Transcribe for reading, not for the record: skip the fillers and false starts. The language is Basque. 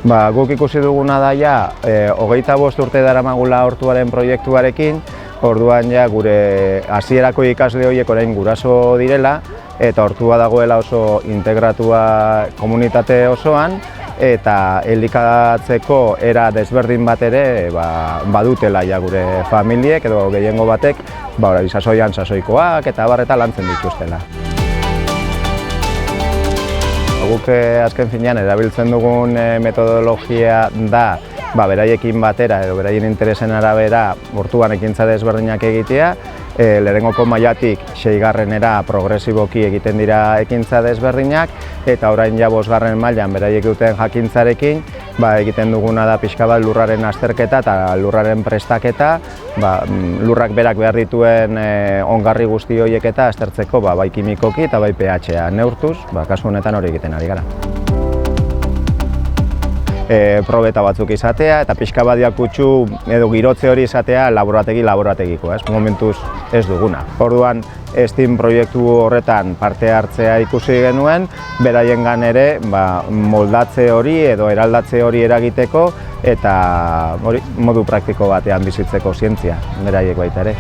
Guk ikusi duguna da ja, 25 urte daramagula hortuaren proiektuarekin, orduan ja gure hasierako ikasle horiek orain guraso direla, eta hortua dagoela oso integratua komunitate osoan, eta elikatzeko era desberdin bat ere badutela ja gure familiek edo gehiengo batek sasoian sasoikoak eta barreta lantzen dituztela. Guk azken finean erabiltzen dugun metodologia da beraiekin batera edo beraien interesen arabera hortuan ekintza desberdinak egitea. Lehenengoko mailatik 6garrenera progresiboki egiten dira ekintza desberdinak, eta orain ja 5garren mailan beraiek duten jakintzarekin egiten duguna da pixka bat lurraren azterketa eta lurraren prestaketa, lurrak berak behar dituen ongarri guzti horiek eta aztertzeko bai kimikoki eta bai pH-a neurtuz, kasu honetan hori egiten ari gara. Probeta batzuk izatea eta pixka bat diakutsu edo girotze hori izatea laborategiko, momentuz ez duguna. Orduan, STEAM proiektu horretan parte hartzea ikusi genuen, beraiengan ere moldatze hori edo eraldatze hori eragiteko eta modu praktiko batean bizitzeko zientzia beraiek baita ere.